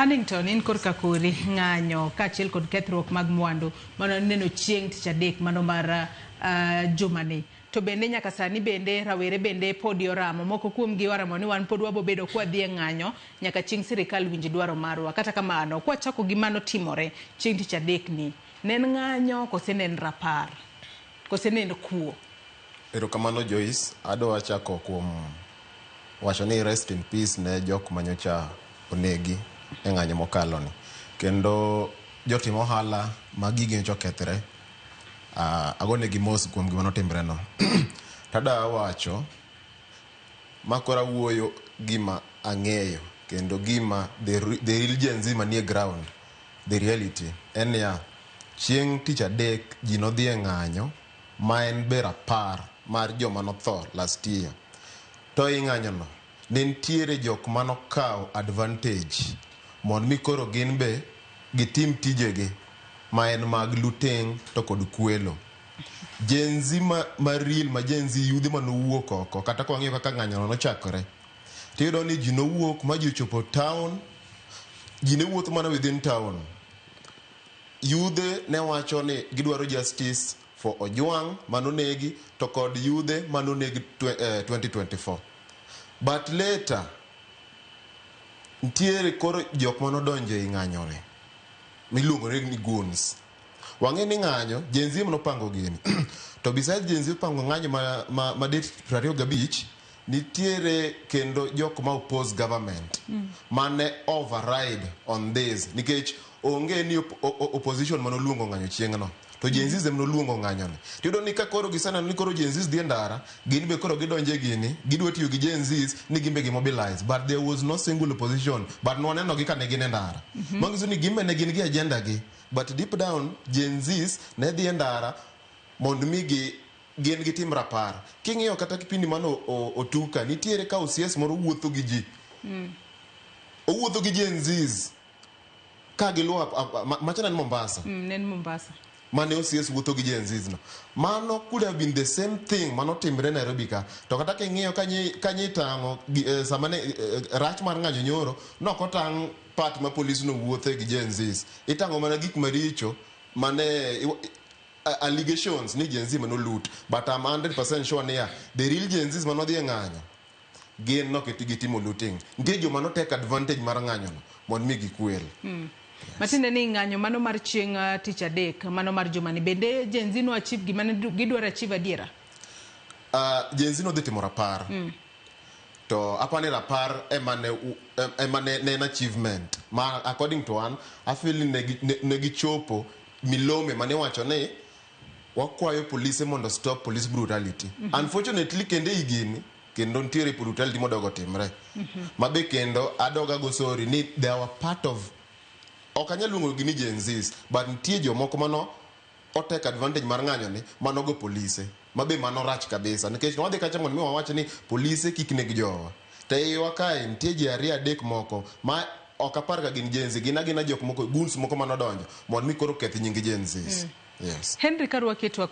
Huntington in korka kuri ng'anyo kaachiel kod kethruok mag mwandu mano neno chieng' tich adek mano mar jumani. To bende nyaka sani bende rawere bende pod yoramo, moko kuomgi waramo ni wan pod wabobedo kwadhi e ng'anyo nyaka chieng' sirikal winj dwaro marwa. Kata kamano kwachako gi mano timore chieng' tich adek ni, nen ng'anyo kose nen rapar kose nen kuo? Erokamano Joyce, adwa chako kuom wacho ni rest in peace ne jok manyocha onegi e ng'anyo mokalo ni. Kendo jotim ohala ma gigi nyocha okethre, agonegi mos kuom gima notimre no. Tada wacho makora wuoyo gima ang'eyo kendo gima the real Gen Z manie ground, the reality en ya chieng' tich adek ji nodhi e ng'anyo ma en be rapar mar joma notho last year. To i ng'anyo no nentiere jok manokawo advantage mon mi koro gin be gitim tijegi ma en mag luteng' to kod kwelo. Gen Z ma real, ma Gen Z yudhi manowuok oko, kata kwa ng'iyo kaka ng'anyo no nochakore, tiyudo ni ji nowuok ma ji ochopo town, ji ne wuotho mana within town. Yudhe ne wacho ni gidwaro justice for Ojwang manonegi to kod yudhe manonegi 2024. But later ntiere koro jok manodonjo i ng'anyo ni miluongo ni goons. Wang'e ni ng'anyo Gen Z nopango gini. To besides Gen Z pango ng'anyo ma date 25, nitiere kendo jok ma oppose government mane override on this nikech onge ni opposition manoluongo ng'anyo chieng' no. To Gen Z zemno luongo ng'anyo ni. Tiyudo ni ka koro giseneno ni koro Gen Z dhi ndara, gin be koro gidonje gini, gidwa tiyo gi Gen Z ni gimbe gimobilize. But there was no single opposition. But nwaneno gi kane gin ndara. Mangiso ni gimbe ne gin gi agenda gi. But deep down, Gen Z ne dhi ndara mondo mi gin gitim rapar. King'iyo kata kipindi mano otuka, nitiere ka OCS moro wuotho gi ji. Owuotho gi Gen Z ka giluwa machana ni Mombasa. Nen Mombasa. Mane OCS wuotho gi Gen Z no. Mano could have been the same thing mano timre Nairobi ka. To kata king'iyo kanyi tango sama ne rach mar ng'anyo nyoro, nokotang' part ma police no wuothe gi Gen Z. Itango mana gik maricho mane allegations ni Gen Z mano loot. But I'm 100% sure ni the real Gen Z mano dhi e ng'anyo gin gitimo looting. Ntie jo mano take advantage mar ng'anyo no mondo mi gikwel. Matinde ni ng'anyo mano mar chieng' tich adek mano mar jumani bende Gen Z no achieve gima gidwaro achieve adiera? Gen Z no dhi timo rapar. To apani rapar emane en achievement ma according to one, I feel ne gichopo milome mane wacho ni wakwayo polise mondo stop police brutality. Unfortunately kende igini kendo ntiere brutality modogo timre. Mabe kendo adoga go sorry ni they were part of okanya luongo gini Gen Z, but ntie jomoko mano take advantage mar ng'anyo ni manogo polise. Mabe mano rach kabisa nikech no wadhi kacha mondo mi wawache ni polise kik neg jowa. To iwa kae ntie ji ariyo adek moko ma ok apar ka gin Gen Z, gina jok moko goons moko manodonjo mondo mi koro kethi nying Gen Z. Yes. Henry Karwa Ketwa